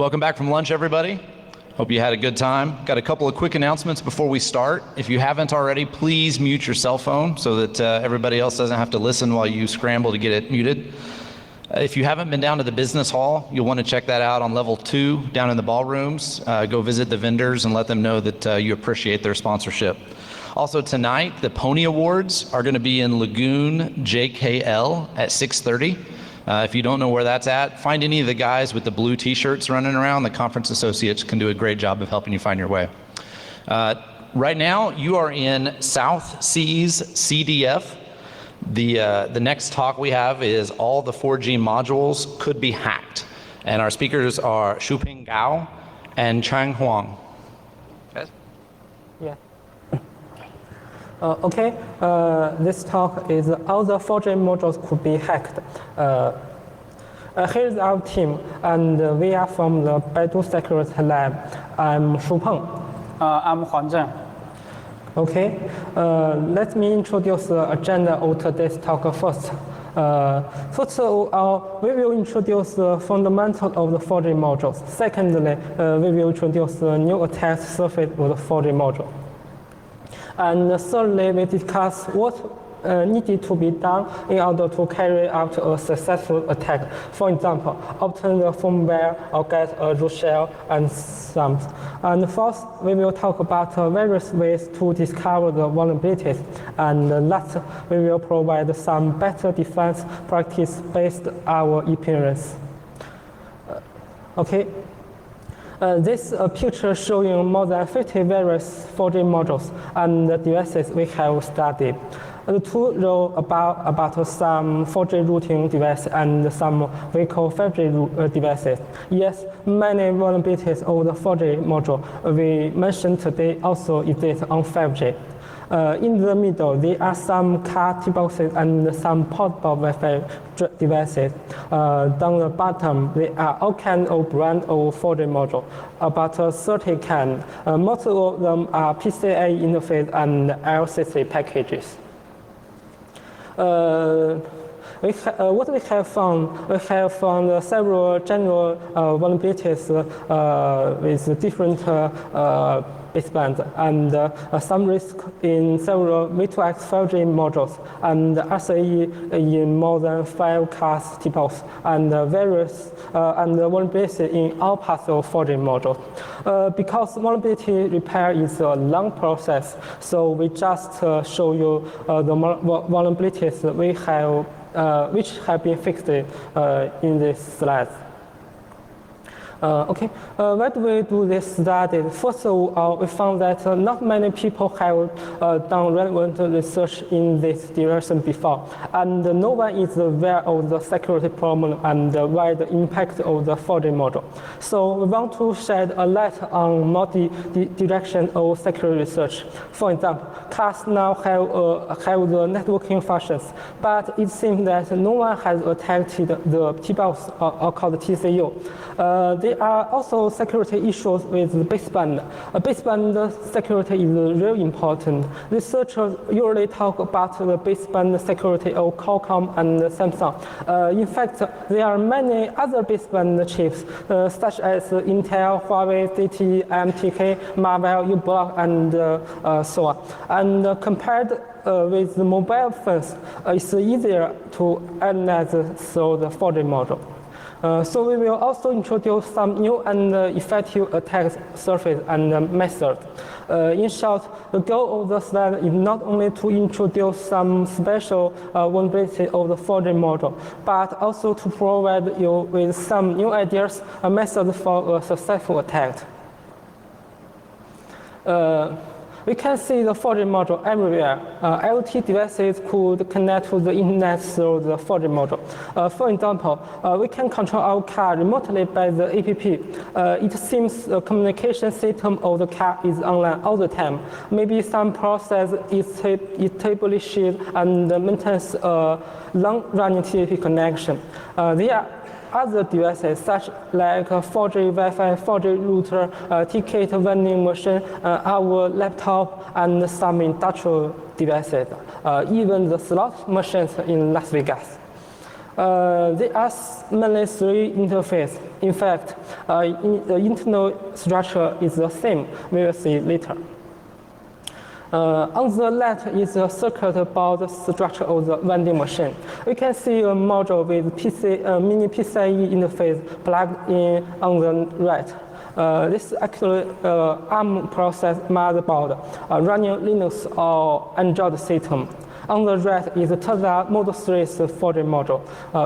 Welcome back from lunch, everybody. Hope you had a good time. Got a couple of quick announcements before we start. If you haven't already, please mute your cell phone so that everybody else doesn't have to listen while you scramble to get it muted. If you haven't been down to the business hall, you'll want to check that out on level 2 down in the ballrooms. Go visit the vendors and let them know that you appreciate their sponsorship. Also tonight, the Pony Awards are going to be in Lagoon JKL at 6:30. If you don't know where that's at, find any of the guys with the blue t-shirts running around. The conference associates can do a great job of helping you find your way. Right now, you are in South Seas CDF. The next talk we have is all the 4G modules could be hacked. And our speakers are Shupeng and Huang. Okay. Yeah. Okay, this talk is all the 4G modules could be hacked. Here's our team, and we are from the Baidu Security Lab. I'm Shupeng. I'm Huang Zheng. Okay, let me introduce the agenda of today's talk first. First of all, we will introduce the fundamentals of the 4G modules. Secondly, we will introduce the new attack surface of the 4G module. And thirdly, we discuss what needed to be done in order to carry out a successful attack. For example, obtain the firmware or get a root shell and some. And fourth, we will talk about various ways to discover the vulnerabilities. And last, we will provide some better defense practice based on our experience. Okay. This picture showing more than 50 various 4G modules and the devices we have studied. The two row about some 4G routing devices and some vehicle 5G devices. Yes, many vulnerabilities of the 4G module we mentioned today also exist on 5G. In the middle, there are some car T-boxes and some portable Wi-Fi devices. Down the bottom, there are all kinds of brand of 4G module, about 30 kinds. Most of them are PCI interface and LCC packages. What we have found several general vulnerabilities with different basebands and some risk in several V2X 5G modules and RCE in more than 5 cars types and various and vulnerability in all parts of 4G module. Because vulnerability repair is a long process, so we just show you the vulnerabilities we have which have been fixed in this slide. Okay, why do we do this study? First of all, we found that not many people have done relevant research in this direction before, and no one is aware of the security problem and the wide impact of the 4G module. So we want to shed a light on multi-direction of security research. For example, cars now have the networking functions, but it seems that no one has attacked the T-box or called TCU. There are also security issues with the baseband. Baseband security is really important. Researchers usually talk about the baseband security of Qualcomm and Samsung. In fact, there are many other baseband chips, such as Intel, Huawei, ZTE, MTK, Marvell, U-Block, and so on. And compared with the mobile phones, it's easier to analyze through the 4G module. So we will also introduce some new and effective attack surface and method. In short, the goal of the slide is not only to introduce some special vulnerability of the 4G module, but also to provide you with some new ideas and methods for a successful attack. We can see the 4G module everywhere. IoT devices could connect to the internet through the 4G module. For example, we can control our car remotely by the app. It seems the communication system of the car is online all the time. Maybe some process is established and maintains a long-running TCP connection. There are other devices such like 4G Wi-Fi, 4G router, ticket vending machine, our laptop, and some industrial devices, even the slot machines in Las Vegas. There are mainly three interfaces. In fact, the internal structure is the same. We will see later. On the left is a circuit about the structure of the vending machine. We can see a module with mini PCIe interface plugged in on the right. This is actually ARM process motherboard running Linux or Android system. On the right is the Tesla Model 3's 4G module,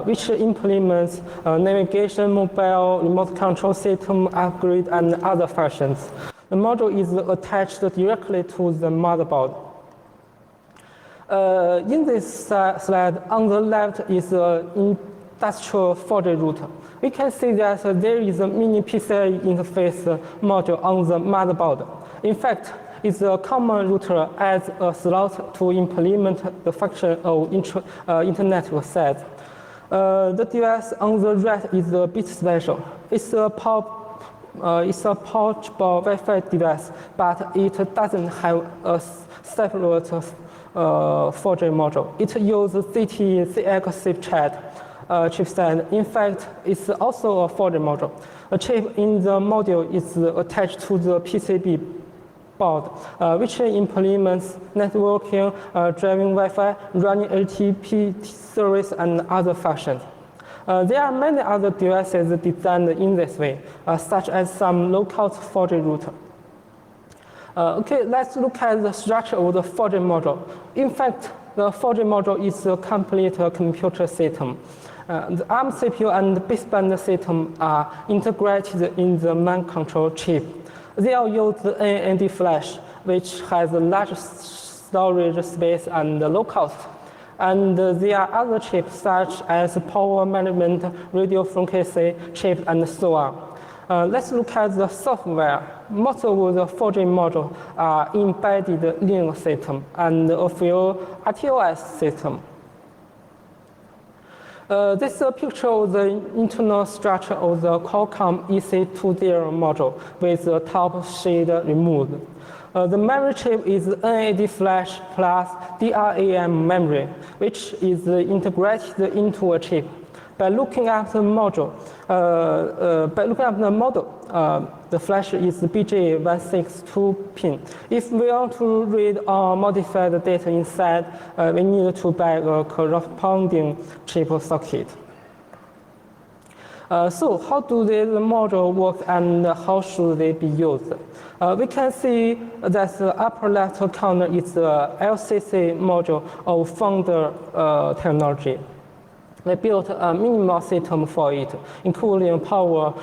which implements navigation, mobile, remote control system, upgrade, and other functions. The module is attached directly to the motherboard. In this slide, on the left is an industrial 4G router. We can see that there is a mini PCIe interface module on the motherboard. In fact, it's a common router as a slot to implement the function of internet access. The device on the right is a bit special. It's a portable Wi-Fi device, but it doesn't have a separate 4G module. It uses ZT-CX chipset. In fact, it's also a 4G module. A chip in the module is attached to the PCB board, which implements networking, driving Wi-Fi, running LTP service, and other functions. There are many other devices designed in this way, such as some low-cost 4G router. Okay, let's look at the structure of the 4G module. In fact, the 4G module is a complete computer system. The ARM CPU and baseband system are integrated in the main control chip. They all use the NAND flash, which has a large storage space and low cost. And there are other chips such as power management, radio frequency chips, and so on. Let's look at the software. Most of the 4G modules are embedded Linux system and a few RTOS system. This is a picture of the internal structure of the Qualcomm EC20 module with the top shade removed. The memory chip is NAND flash plus DRAM memory, which is integrated into a chip. By looking at the module, the flash is BJ162 pin. If we want to read or modify the data inside, we need to buy a corresponding chip socket. So how do these modules work and how should they be used? We can see that the upper left corner is the LCC module of founder technology. We built a minimal system for it, including power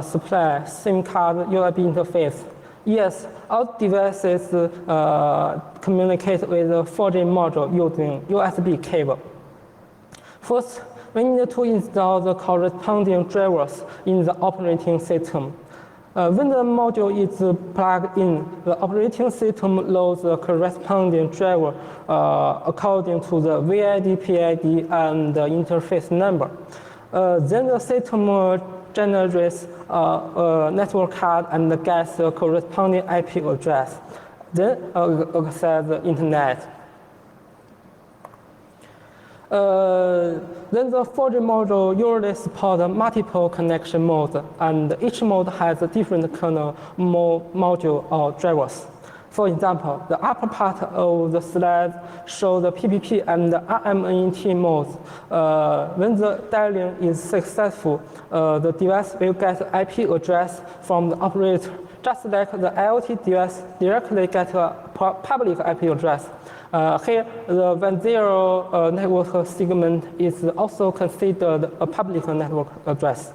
supply, SIM card, USB interface. Yes, all devices communicate with the 4G module using USB cable. First, we need to install the corresponding drivers in the operating system. When the module is plugged in, the operating system loads the corresponding driver according to the VID, PID, and the interface number. Then the system generates a network card and gets the corresponding IP address. Then access the internet. Then the 4G module usually supports multiple connection modes, and each mode has a different kernel module or drivers. For example, the upper part of the slide shows the PPP and the RMNT modes. When the dialing is successful, the device will get IP address from the operator, just like the IoT device directly gets a public IP address. Here, the 1.0 network segment is also considered a public network address.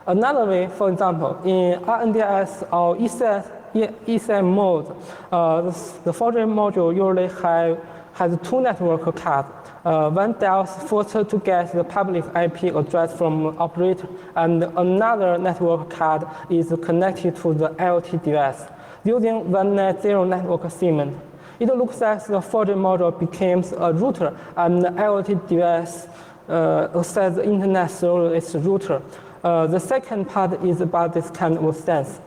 Another way, for example, in RNDS or ECM mode, the 4G module usually has two network cards. One dials first to get the public IP address from operator, and another network card is connected to the IoT device using 1.0 network segment. It looks like the 4G module becomes a router, and the IoT device access the internet through its router. The second part is about this kind of sense.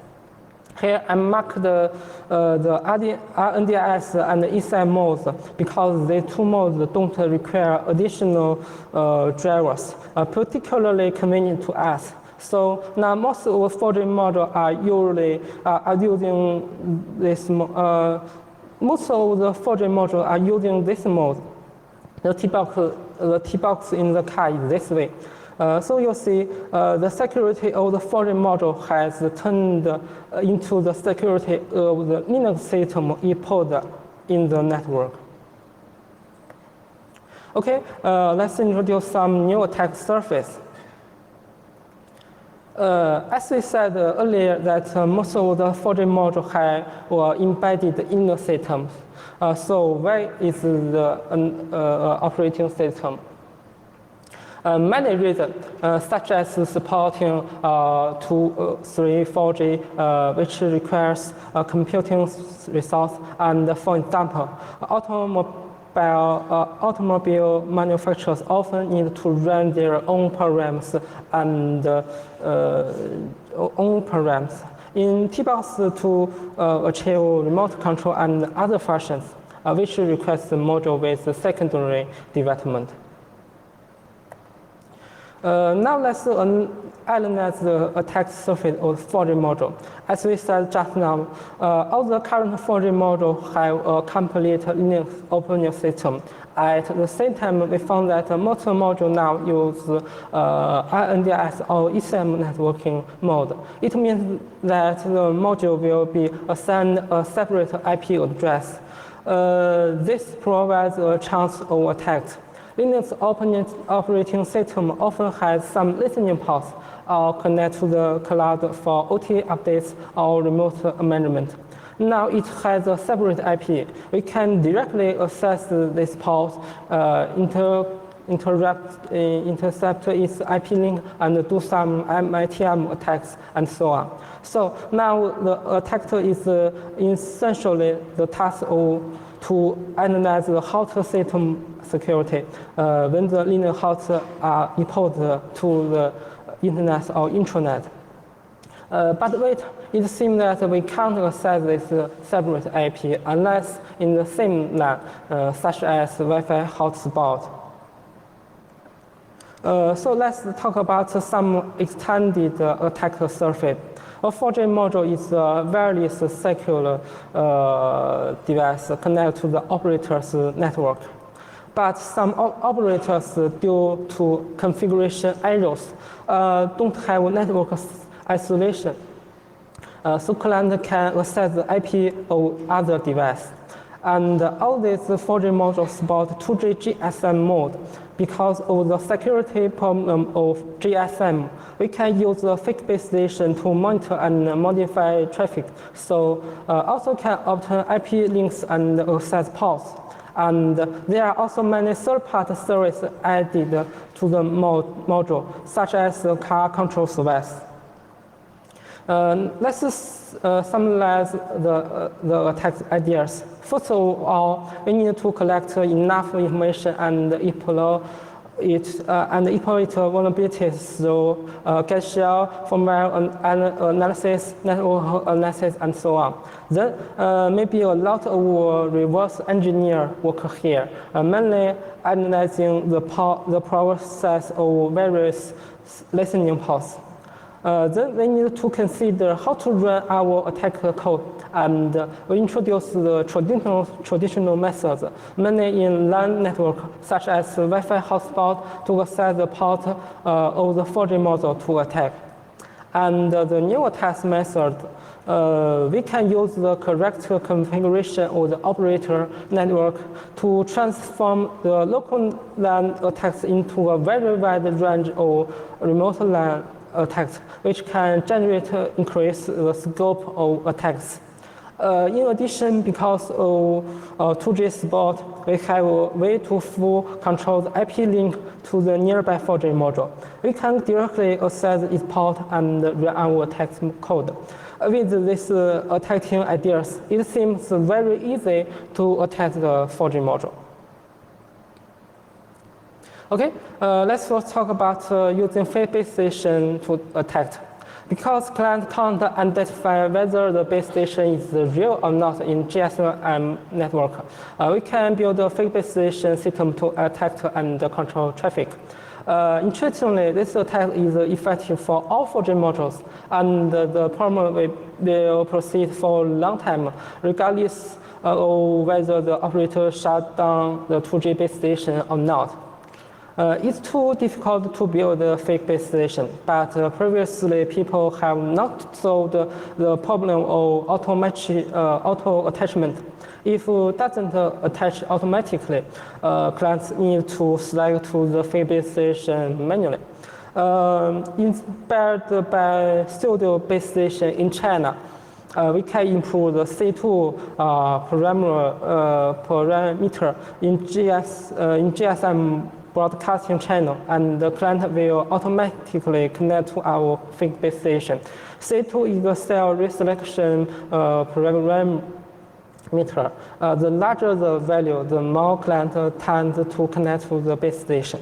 Here I mark the RNDIS and the ESM modes because these two modes don't require additional drivers, particularly convenient to us. So now most of the 4G modules are using this. Most of the 4G modules are using this mode. The T-box in the car is this way. So you'll see the security of the 4G module has turned into the security of the Linux system encoded in the network. Okay, let's introduce some new attack surface. As we said earlier, that most of the 4G modules were embedded in the system. So where is the operating system? Many reasons, such as supporting 2, 3, 4G, which requires computing resource, and for example, automobile manufacturers often need to run their own programs and in T-box to achieve remote control and other functions, which requires a module with secondary development. Now let's analyze the attack surface of 4G module. As we said just now, all the current 4G modules have a complete Linux operating system. At the same time, we found that most modules now use RNDIS or ESM networking mode. It means that the module will be assigned a separate IP address. This provides a chance of attack. Linux operating system often has some listening ports or connect to the cloud for OTA updates or remote management. Now it has a separate IP. We can directly access this port, intercept its IP link, and do some MITM attacks, and so on. So now the attacker is essentially the task to analyze the host system security when the Linux hosts are imported to the internet or intranet. But wait, it seems that we can't access this separate IP unless in the same LAN, such as Wi-Fi hotspot. So let's talk about some extended attack surface. A 4G module is a wireless cellular device connected to the operator's network. But some operators, due to configuration errors, don't have network isolation. So client can access the IP of other device. And all these 4G modules support 2G GSM mode. Because of the security problem of GSM, we can use the fake base station to monitor and modify traffic. So also can obtain IP links and access ports. And there are also many third-party services added to the module, such as the car control service. Let's summarize the attack ideas. First of all, we need to collect enough information and exploit vulnerabilities through cache shell, firmware analysis, network analysis, and so on. Then maybe a lot of reverse engineer work here, mainly analyzing the process of various listening ports. Then we need to consider how to run our attack code, and we introduce the traditional methods, mainly in LAN network, such as Wi-Fi hotspot, to access the port of the 4G module to attack. And the new attack method, we can use the correct configuration of the operator network to transform the local LAN attacks into a very wide range of remote LAN attacks, which can increase the scope of attacks. In addition, because of 2G support, we have a way to full control the IP link to the nearby 4G module. We can directly access its port and run our attack code. With these attacking ideas, it seems very easy to attack the 4G module. Okay, let's first talk about using fake base station to attack. Because client can't identify whether the base station is real or not in GSM network, we can build a fake base station system to detect and control traffic. Interestingly, this attack is effective for all 4G modules, and the problem will proceed for a long time, regardless of whether the operator shut down the 2G base station or not. It's too difficult to build a fake base station, but previously people have not solved the problem of auto attachment. If it doesn't attach automatically, clients need to select to the fake base station manually. Inspired by Studio base station in China, we can improve the C2 parameter in GSM broadcasting channel, and the client will automatically connect to our fake base station. C2 is the cell reselection parameter. The larger the value, the more client tend to connect to the base station.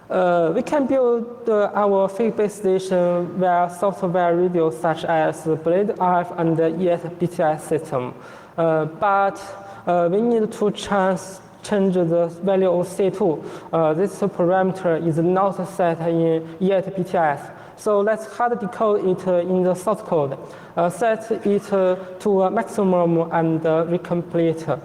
We can build our fake base station via software radios such as Blade RF and the ESBTS system, but we need to change the value of C2. This parameter is not set in ESBTS. So let's hard decode it in the source code, set it to a maximum and recomplete.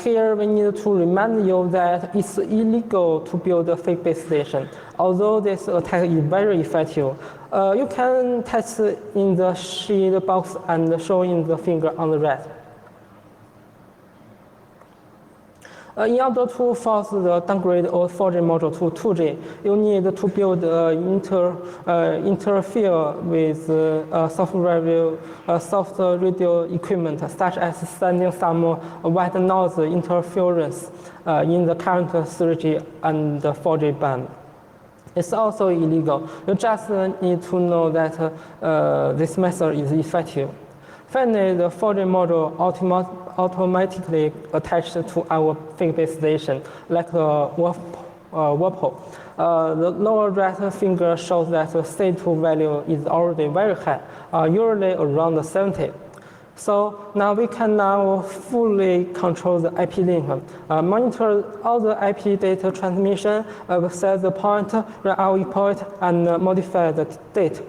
Here we need to remind you that it's illegal to build a fake base station. Although this attack is very effective, you can test in the sheet box and showing the finger on the right. In order to force the downgrade of 4G module to 2G, you need to build interfere with soft radio equipment, such as sending some white noise interference in the current 3G and 4G band. It's also illegal. You just need to know that this method is effective. Finally, the 4G module automatically attached to our fake base station, like a Whirlpool. The lower right finger shows that the C2 value is already very high, usually around 70. So now we can fully control the IP link, monitor all the IP data transmission, set the point, run our point, and modify the date.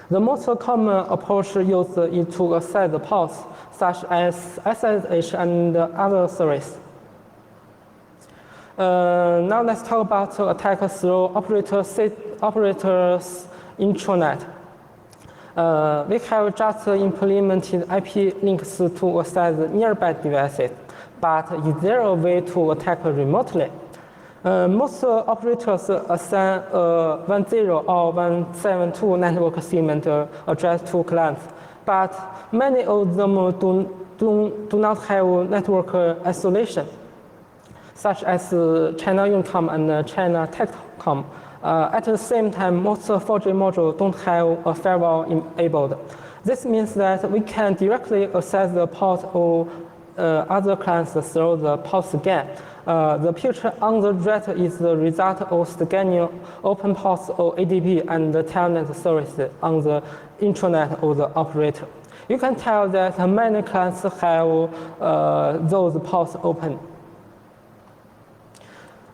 The most common approach used is to access the ports, such as SSH and other services. Now let's talk about attacks through operators intranet. We have just implemented IP links to access nearby devices, but is there a way to attack remotely? Most operators assign a 10 or 172 network segment address to clients, but many of them do not have network isolation, such as China Unicom and China Telecom. At the same time, most 4G modules don't have a firewall enabled. This means that we can directly access the port of other clients through the port scan. The picture on the right is the result of scanning open ports of ADB and the telnet services on the intranet of the operator. You can tell that many clients have those ports open.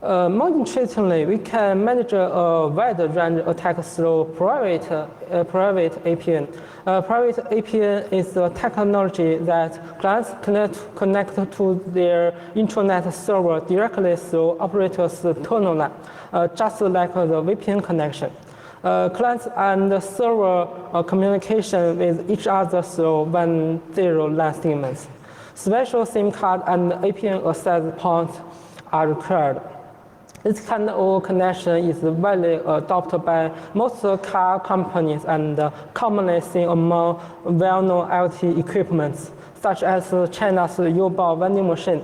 More interestingly, we can manage a wide range of attacks through private APN. Private APN is a technology that clients connect to their intranet server directly through operators' terminal, just like the VPN connection. Clients and server communication with each other through 10 LAN segments. Special SIM card and APN access points are required. This kind of connection is widely adopted by most car companies and commonly seen among well-known IoT equipments, such as China's U-Bahn vending machine.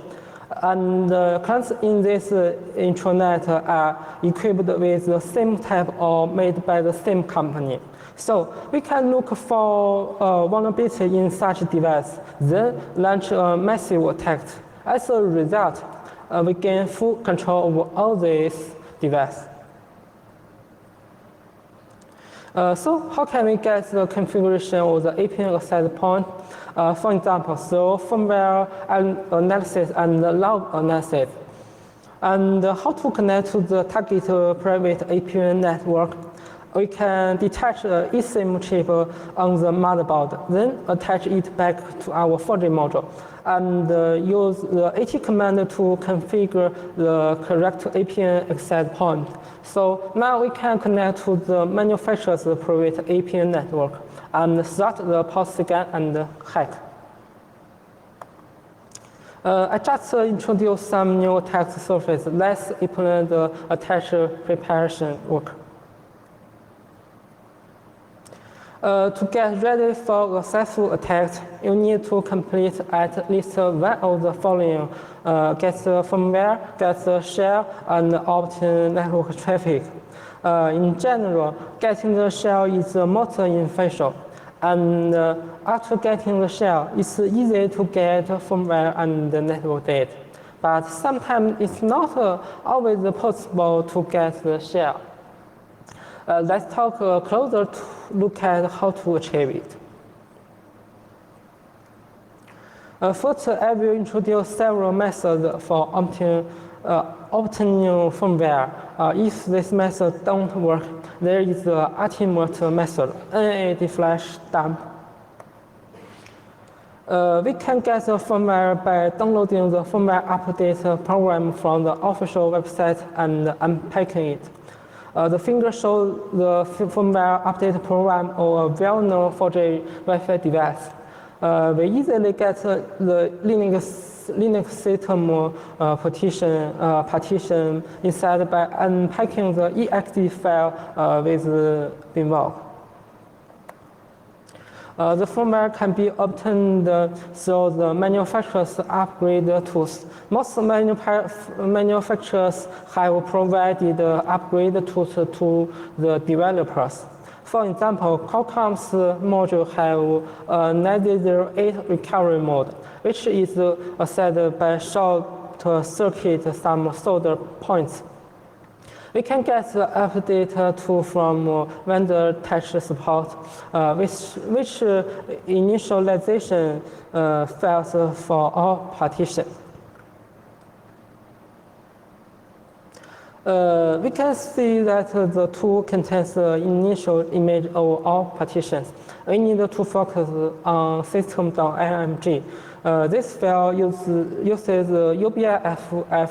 And clients in this intranet are equipped with the same type or made by the same company. So we can look for vulnerability in such a device, then launch a massive attack. As a result, we gain full control over all these devices. So how can we get the configuration of the APN access point? For example, so firmware analysis and log analysis. And how to connect to the target private APN network? We can detach the eSIM chip on the motherboard, then attach it back to our 4G module, and use the AT command to configure the correct APN access point. So now we can connect to the manufacturer's private APN network and start the port scan and hack. I just introduced some new attack surface. Let's implement the attach preparation work. To get ready for a successful attack, you need to complete at least one of the following: get the firmware, get the shell, and obtain network traffic. In general, getting the shell is the most initial, and after getting the shell, it's easy to get firmware and the network data. But sometimes it's not always possible to get the shell. Let's take a closer look at how to achieve it. First, I will introduce several methods for obtaining firmware. If this method don't work, there is the ultimate method, NAD flash dump. We can get the firmware by downloading the firmware update program from the official website and unpacking it. The finger shows the firmware update program on a well-known 4G Wi-Fi device. We easily get the Linux system partition inside by unpacking the exe file with binvoc. The firmware can be obtained through the manufacturer's upgrade tools. Most manufacturers have provided upgrade tools to the developers. For example, Qualcomm's module have a 908 recovery mode, which is set by short circuit some solder points. We can get the update tool from vendor touch support, which initialization files for all partitions. We can see that the tool contains the initial image of all partitions. We need to focus on system.img. This file uses UBIFS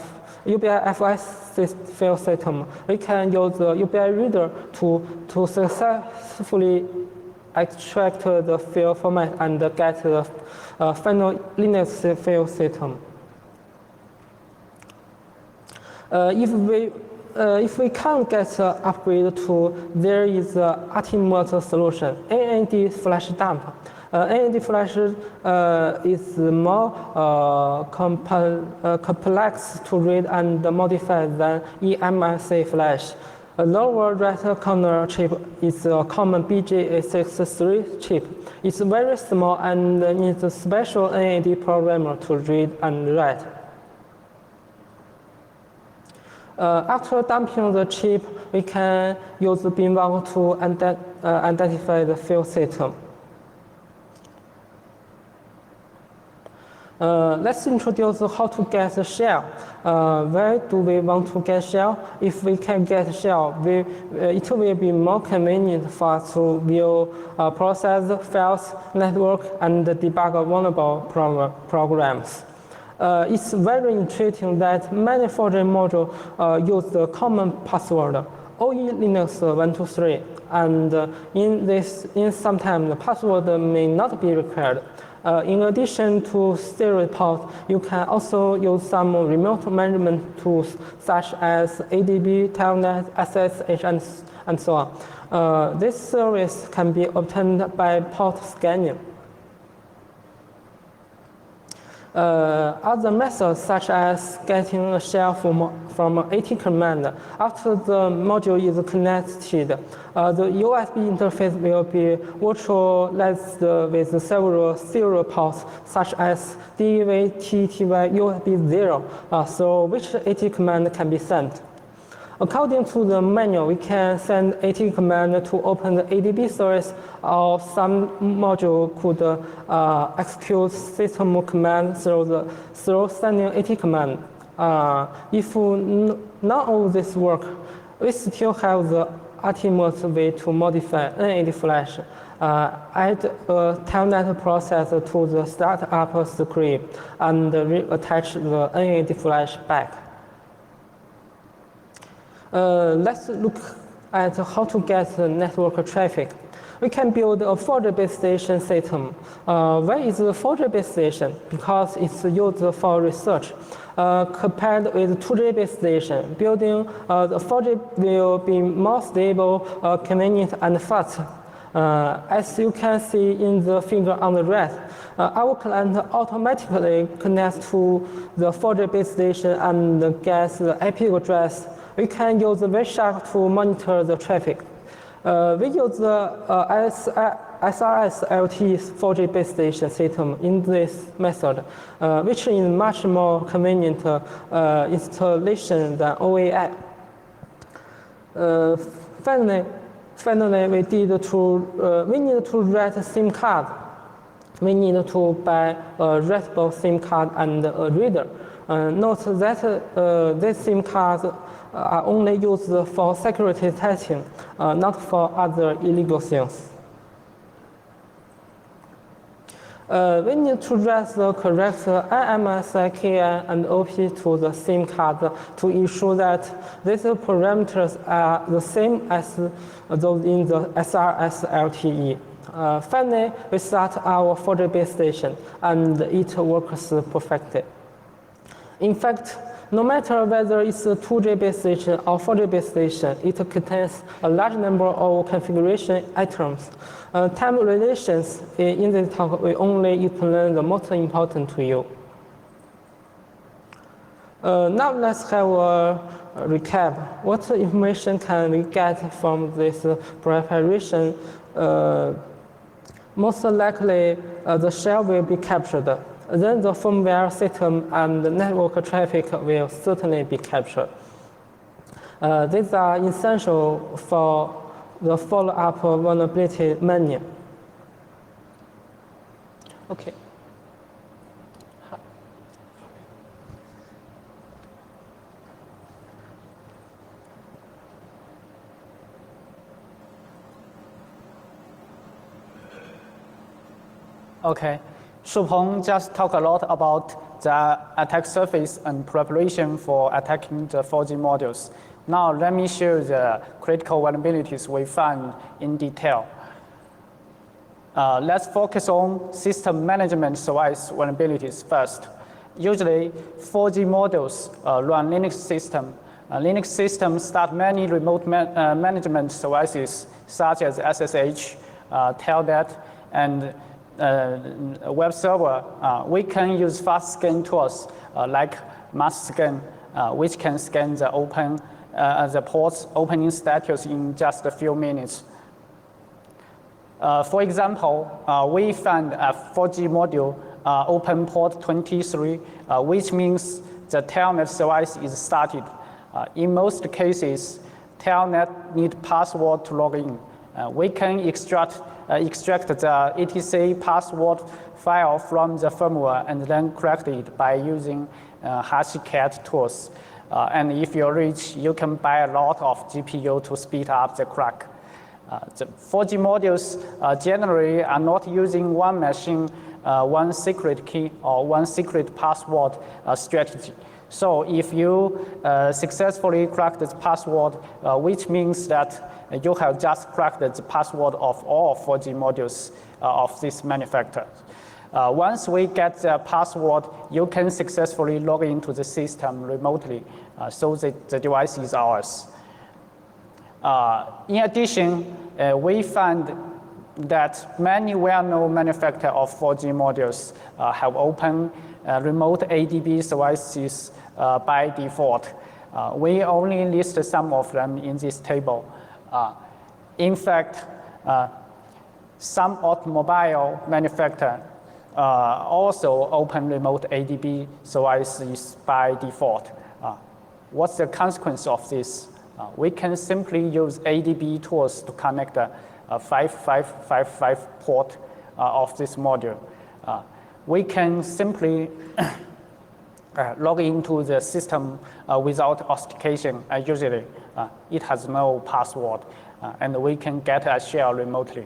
file system. We can use the UBI reader to successfully extract the file format and get the final Linux file system. If we can't get the upgrade tool, there is the ultimate solution, NAD flash dump. NAD flash is more complex to read and modify than eMMC flash. A lower right corner chip is a common BGA63 chip. It's very small and needs a special NAD programmer to read and write. After dumping the chip, we can use the binvoc to identify the file system. Let's introduce how to get the shell. Why do we want to get shell? If we can get shell, it will be more convenient for us to view process, files, network, and debug vulnerable programs. It's very intriguing that many 4G modules use the common password, OE Linux 123, and sometimes the password may not be required. In addition to serial port, you can also use some remote management tools such as ADB, Telnet, SSH, and so on. This service can be obtained by port scanning. Other methods, such as getting a shell from AT command, after the module is connected, the USB interface will be virtualized with several serial ports, such as DV, TTY, USB 0, so which AT command can be sent. According to the manual, we can send AT command to open the ADB service, or some module could execute system command through sending AT command. If none of this work, we still have the ultimate way to modify NAD flash. Add a telnet processor to the startup script and reattach the NAD flash back. Let's look at how to get network traffic. We can build a 4G base station system. Why is the 4G base station? Because it's used for research. Compared with 2G base station, building the 4G will be more stable, convenient, and fast. As you can see in the figure on the right, our client automatically connects to the 4G base station and gets the IP address. We can use Wireshark to monitor the traffic. We use the SRS LT 4G base station system in this method, which is much more convenient installation than OAI. Finally, we need to write a SIM card. We need to buy a writable SIM card and a reader. Note that these SIM cards are only used for security testing, not for other illegal things. We need to write the correct IMSI, KI, and OP to the SIM card to ensure that these parameters are the same as those in the SRS LTE. Finally, we start our 4G base station, and it works perfectly. In fact, no matter whether it's a 2G base station or 4G base station, it contains a large number of configuration items. Time relations in this talk will only explain the most important to you. Now let's have a recap. What information can we get from this preparation? Most likely, the shell will be captured. Then the firmware system and the network traffic will certainly be captured. These are essential for the follow-up vulnerability menu. Okay. Okay. Shupeng just talked a lot about the attack surface and preparation for attacking the 4G modules. Now let me show the critical vulnerabilities we found in detail. Let's focus on system management service vulnerabilities first. Usually, 4G modules run Linux system. Linux systems start many remote management services such as SSH, Telnet, and web server. We can use fast scan tools like mass scan, which can scan the port's opening status in just a few minutes. For example, we found a 4G module open port 23, which means the Telnet service is started. In most cases, Telnet needs password to log in. We can extract the etc password file from the firmware and then crack it by using HashiCat tools. And if you're rich, you can buy a lot of GPU to speed up the crack. The 4G modules generally are not using one machine, one secret key, or one secret password strategy. So if you successfully crack this password, which means that you have just cracked the password of all 4G modules of this manufacturer. Once we get the password, you can successfully log into the system remotely, so the device is ours. In addition, we found that many well-known manufacturers of 4G modules have open remote ADB services by default. We only list some of them in this table. In fact, some automobile manufacturers also open remote ADB services by default. What's the consequence of this? We can simply use ADB tools to connect the 5555 port of this module. We can simply log into the system without authentication. Usually, it has no password, and we can get a shell remotely.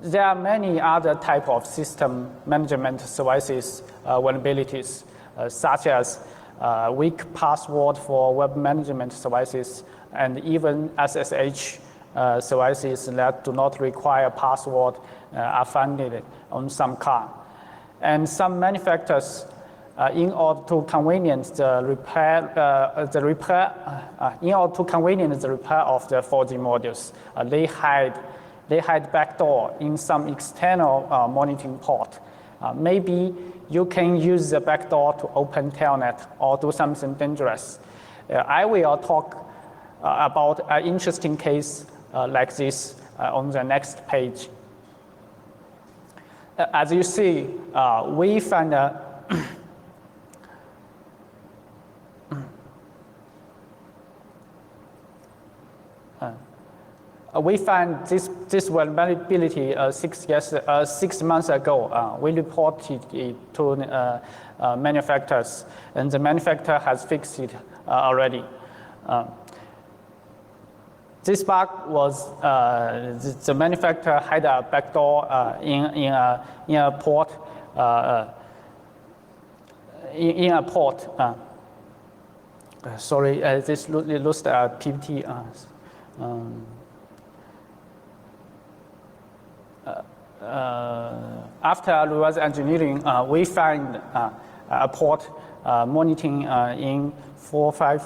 There are many other types of system management services vulnerabilities, such as weak password for web management services, and even SSH services that do not require password are found on some car. And some manufacturers, in order to convenience the repair of the 4G modules, they hide backdoor in some external monitoring port. Maybe you can use the backdoor to open telnet or do something dangerous. I will talk about an interesting case like this on the next page. As you see, we find this vulnerability 6 months ago. We reported it to manufacturers, and the manufacturer has fixed it already. This bug was the manufacturer had a backdoor in a port. Sorry, this lost a PPT. After reverse engineering, we find a port monitoring in 4.5.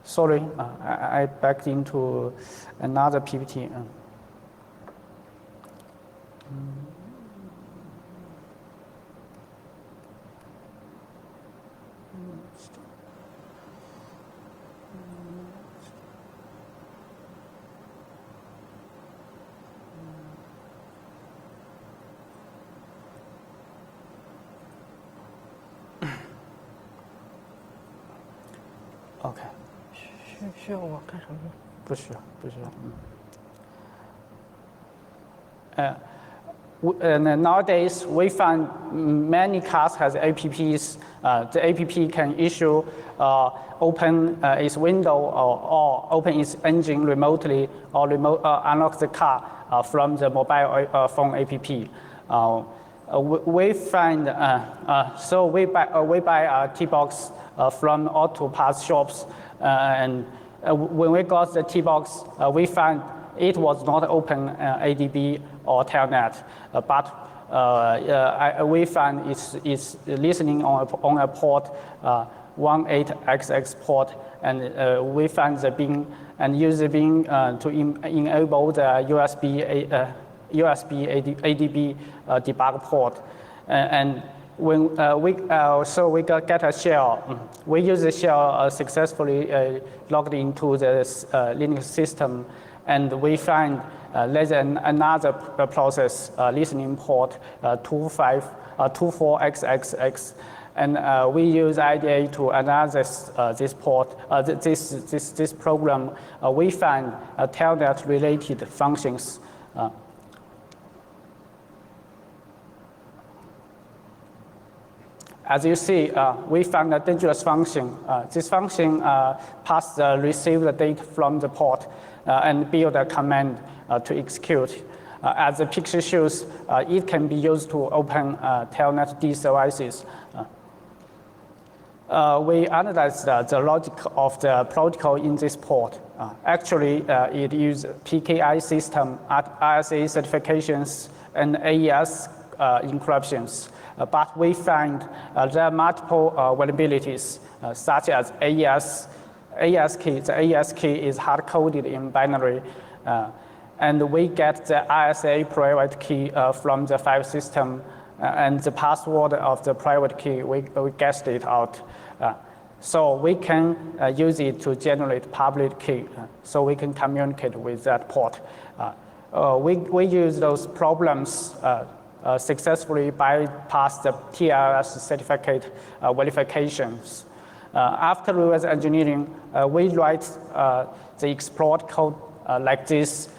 Sorry, I backed into another PPT. OK。需要我干什么？不需要，不需要。Nowadays, we find many cars has apps. The app can issue, open its window or open its engine remotely, or unlock the car from the mobile phone app. We find so we buy a T-box from auto parts shops, and when we got the T-box, we found it was not open ADB or telnet, but we found it's listening on a port 18XX port, and we found the bin and use the bin to enable the USB ADB debug port, and when we get a shell, we use the shell successfully logged into the Linux system, and we find there's another process listening port 24XXX, and we use IDA to analyze this port, this program. We find telnet related functions. As you see, we found a dangerous function. This function receive the data from the port and build a command to execute. As the picture shows, it can be used to open telnet D devices. We analyzed the logic of the protocol in this port. Actually, it uses PKI system, RSA certifications, and AES encryptions. But we find there are multiple vulnerabilities, such as AES key. The AES key is hard-coded in binary, and we get the RSA private key from the file system, and the password of the private key, we guessed it out. So we can use it to generate public key, so we can communicate with that port. We use those problems successfully bypass the TLS certificate verifications. After reverse engineering, we write the exploit code like this.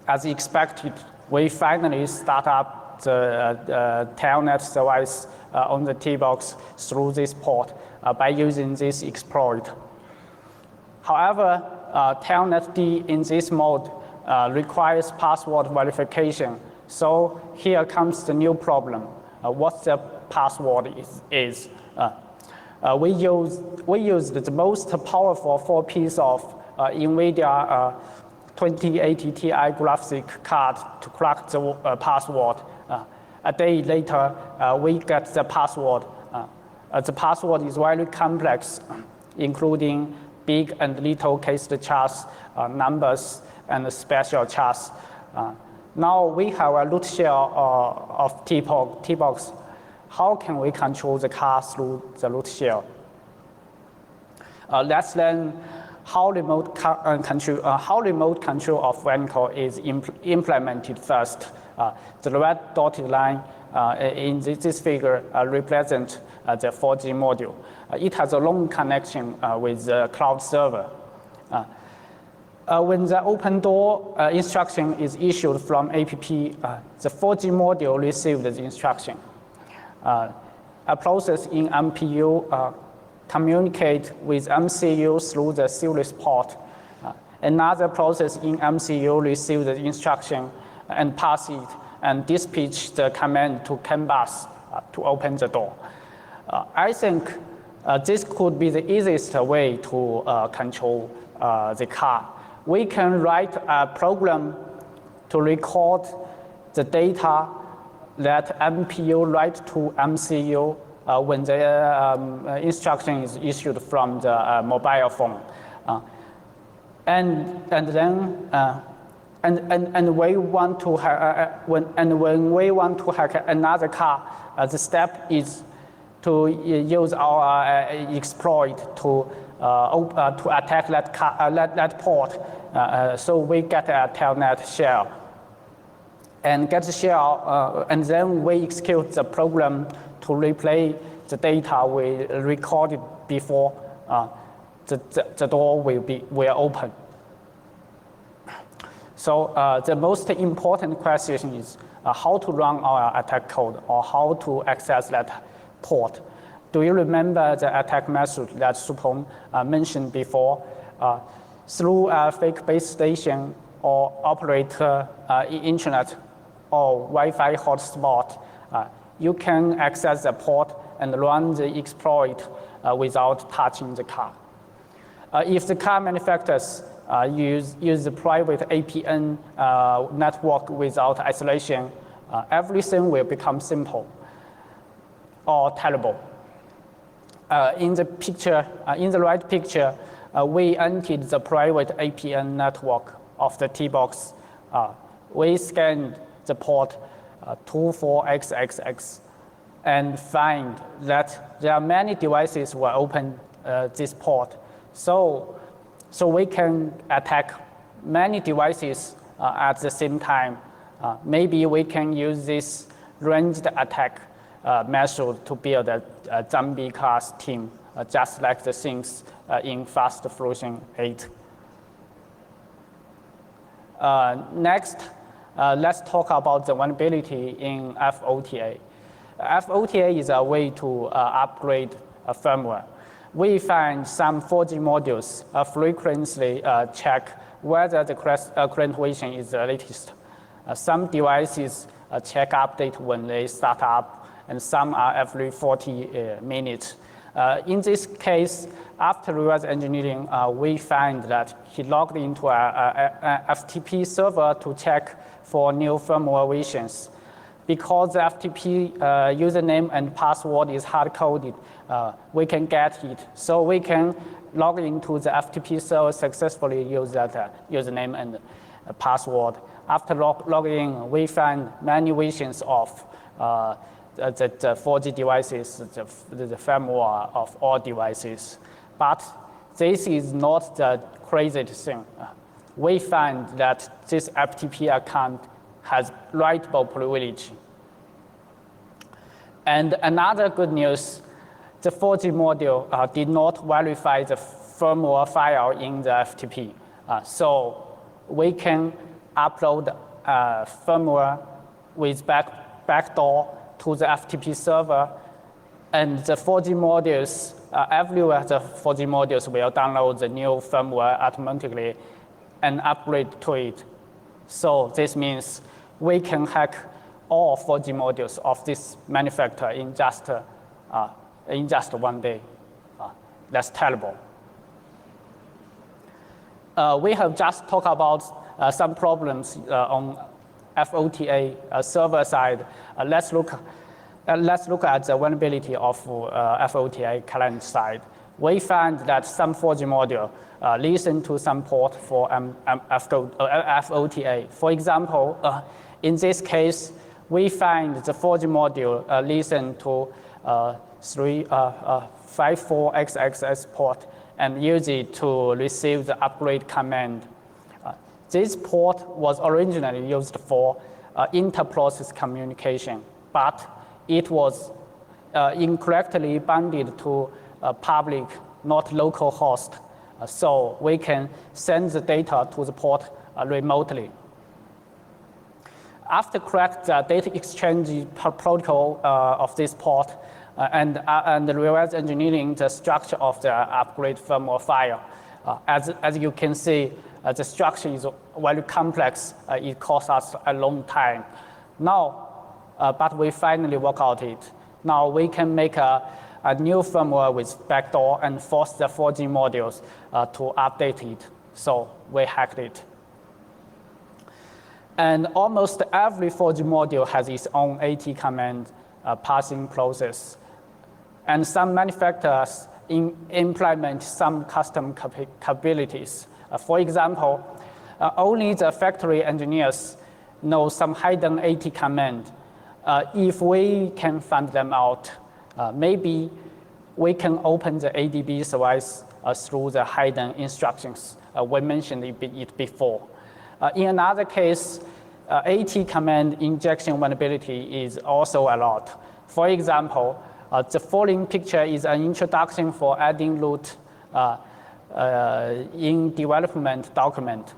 As expected, we finally start up the telnet service on the T-box through this port by using this exploit. However, telnet D in this mode requires password verification. So here comes the new problem. What the password is. We used the most powerful 4-piece of NVIDIA 2080 Ti graphic card to crack the password. A day later, we get the password. The password is very complex, including big and little cased chars, numbers, and special chars. Now we have a root shell of T-box. How can we control the car through the root shell? Let's learn how remote control of vehicle is implemented first. The red dotted line in this figure represents the 4G module. It has a long connection with the cloud server. When the open door instruction is issued from APP, the 4G module receives the instruction. A process in MPU communicates with MCU through the series port. Another process in MCU receives the instruction and pass it and dispatch the command to CAN bus to open the door. I think this could be the easiest way to control the car. We can write a program to record the data that MPU write to MCU when the instruction is issued from the mobile phone, when we want to hack another car, the step is to use our exploit to attack that port. So we get a telnet shell. And get the shell, and then we execute the program to replay the data we recorded before the door will open. So the most important question is how to run our attack code or how to access that port. Do you remember the attack method that Shupeng mentioned before? Through a fake base station or operator intranet or Wi-Fi hotspot, you can access the port and run the exploit without touching the car. If the car manufacturers use the private APN network without isolation, everything will become simple or terrible. In the right picture, we entered the private APN network of the T-box. We scanned the port 24XXX and find that there are many devices will open this port. So we can attack many devices at the same time. Maybe we can use this ranged attack method to build a zombie class team, just like the things in Fast Fusion 8. Next, let's talk about the vulnerability in FOTA. FOTA is a way to upgrade a firmware. We find some 4G modules frequently check whether the current version is the latest. Some devices check update when they start up, and some are every 40 minutes. In this case, after reverse engineering, we find that he logged into a FTP server to check for new firmware versions. Because the FTP username and password is hard-coded, we can get it. So we can log into the FTP server successfully, use that username and password. After logging, we find many versions of the 4G devices, the firmware of all devices. But this is not the crazy thing. We find that this FTP account has writable privilege. And another good news, the 4G module did not verify the firmware file in the FTP. So we can upload firmware with backdoor to the FTP server, and the 4G modules, everywhere the 4G modules will download the new firmware automatically and upgrade to it. So this means we can hack all 4G modules of this manufacturer in just 1 day. That's terrible. We have just talked about some problems on FOTA server side. Let's look at the vulnerability of FOTA client side. We find that some 4G module listen to some port for FOTA. For example, in this case, we find the 4G module listen to 54XXX port and use it to receive the upgrade command. This port was originally used for inter-process communication, but it was incorrectly bounded to a public, not local host. So we can send the data to the port remotely. After correct the data exchange protocol of this port and reverse engineering the structure of the upgrade firmware file, as you can see, the structure is very complex. It costs us a long time. Now, but we finally work out it. Now we can make a new firmware with backdoor and force the 4G modules to update it. So we hacked it. And almost every 4G module has its own AT command passing process. And some manufacturers implement some custom capabilities. For example, only the factory engineers know some hidden AT command. If we can find them out, maybe we can open the ADB device through the hidden instructions. We mentioned it before. In another case, AT command injection vulnerability is also a lot. For example, the following picture is an introduction for adding root in development document.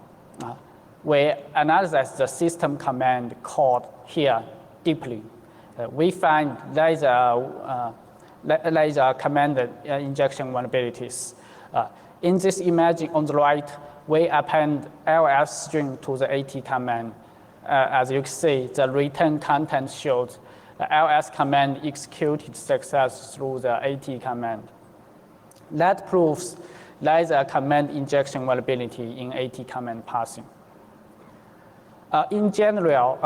We analyze the system command code here deeply. We find there is a command injection vulnerabilities. In this image on the right, we append ls string to the AT command. As you can see, the return content shows the ls command executed success through the AT command. That proves there is a command injection vulnerability in AT command passing. In general,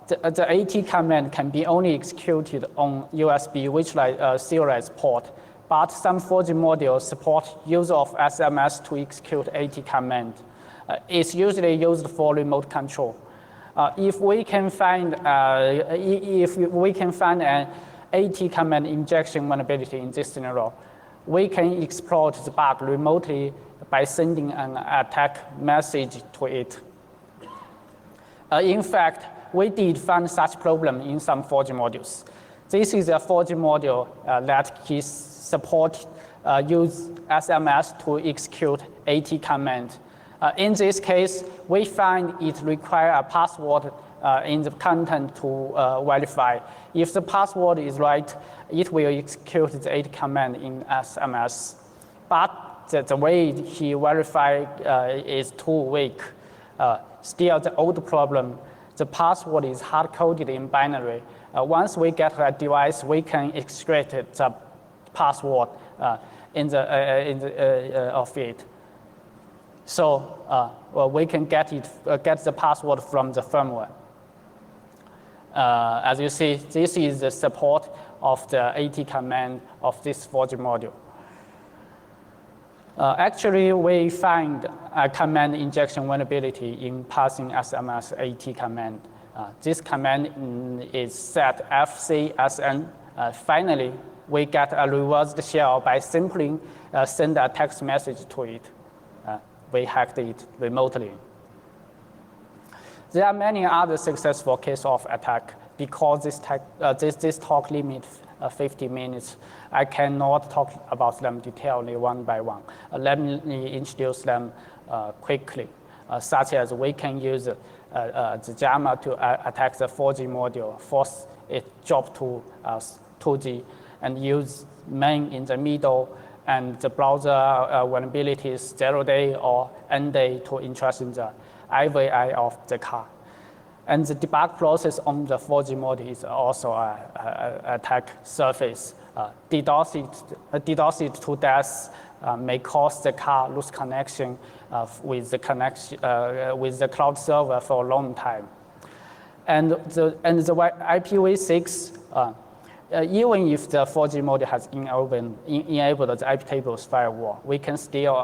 the AT command can be only executed on USB serialized port, but some 4G modules support use of SMS to execute AT command. It's usually used for remote control. If we can find an AT command injection vulnerability in this scenario, we can exploit the bug remotely by sending an attack message to it. In fact, we did find such problem in some 4G modules. This is a 4G module that can support use SMS to execute AT command. In this case, we find it requires a password in the content to verify. If the password is right, it will execute the AT command in SMS. But the way he verified is too weak. Still, the old problem, the password is hard-coded in binary. Once we get a device, we can extract the password of it. So we can get the password from the firmware. As you see, this is the support of the AT command of this 4G module. Actually, we find a command injection vulnerability in passing SMS AT command. This command is set FCSN. Finally, we get a reversed shell by simply send a text message to it. We hacked it remotely. There are many other successful cases of attack. Because this talk limit 50 minutes. I cannot talk about them detailedly one by one. Let me introduce them quickly, such as we can use the JAMA to attack the 4G module, force it drop to 2G, and use main in the middle, and the browser vulnerabilities 0-day or N-day to intrude in the IVI of the car. And the debug process on the 4G module is also an attack surface. DDoS it to death may cause the car lose connection with the cloud server for a long time. And the IPv6, even if the 4G module has enabled the IP tables firewall, we can still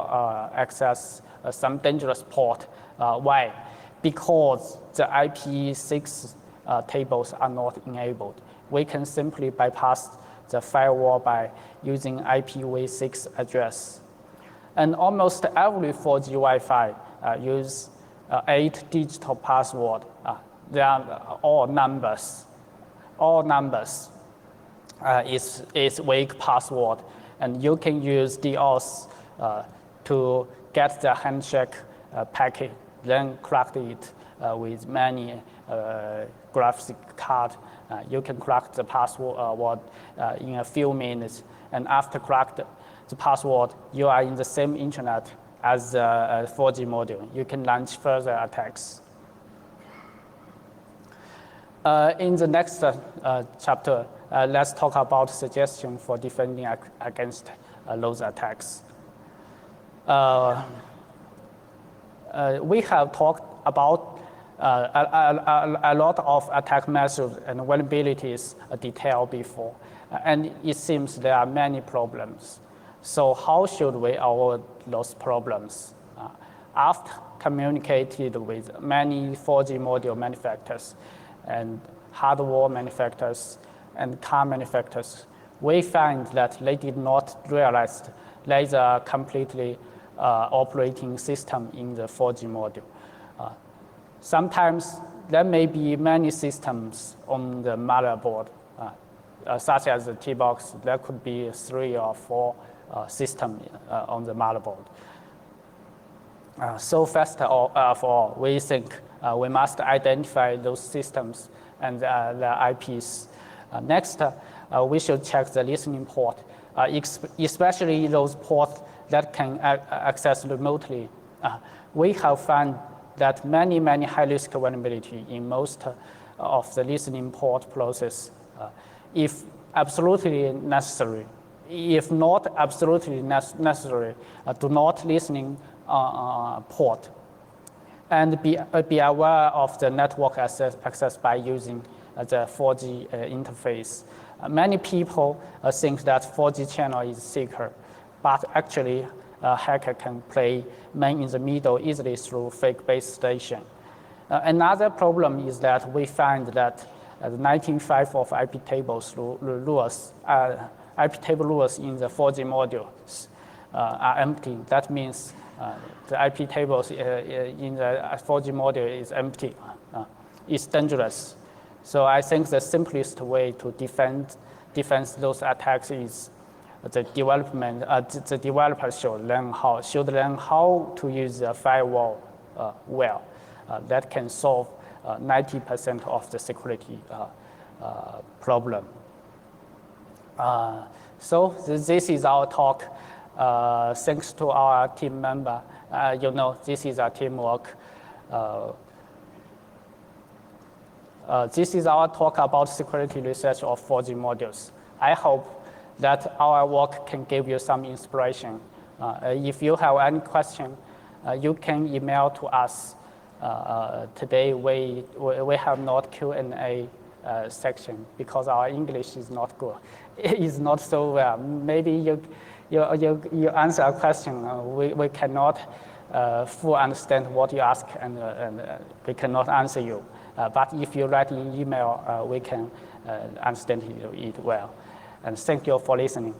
access some dangerous port. Why? Because the IPv6 tables are not enabled. We can simply bypass the firewall by using IPv6 address. And almost every 4G Wi-Fi use 8 digital password. They are all numbers. All numbers is weak password, and you can use DOS to get the handshake packet, then crack it with many graphics card. You can crack the password in a few minutes, and after cracked the password, you are in the same internet as the 4G module. You can launch further attacks. In the next chapter, let's talk about suggestions for defending against those attacks. We have talked about a lot of attack methods and vulnerabilities detailed before, and it seems there are many problems. So how should we avoid those problems? After communicated with many 4G module manufacturers and hardware manufacturers and car manufacturers, we find that they did not realize there is a completely operating system in the 4G module. Sometimes there may be many systems on the motherboard, such as the T-box. There could be 3 or 4 systems on the motherboard. So first of all, we think we must identify those systems and the IPs. Next, we should check the listening port, especially those ports that can access remotely. We have found that many high-risk vulnerability in most of the listening port process. If absolutely necessary, if not absolutely necessary, do not listening port. And be aware of the network access by using the 4G interface. Many people think that 4G channel is secure, but actually a hacker can play man in the middle easily through fake base station. Another problem is that we find that the 19.5 of IP tables rules, IP table rules in the 4G modules are empty. That means the IP tables in the 4G module is empty. It's dangerous. So I think the simplest way to defend those attacks is the developers should learn how to use the firewall well. That can solve 90% of the security problem. So this is our talk. Thanks to our team member. This is our teamwork. This is our talk about security research of 4G modules. I hope that our work can give you some inspiration. If you have any question, you can email to us. Today we have not Q&A section because our English is not good. It's not so well. Maybe you answer a question. We cannot fully understand what you ask, and we cannot answer you. But if you write an email, we can understand it well. And thank you for listening.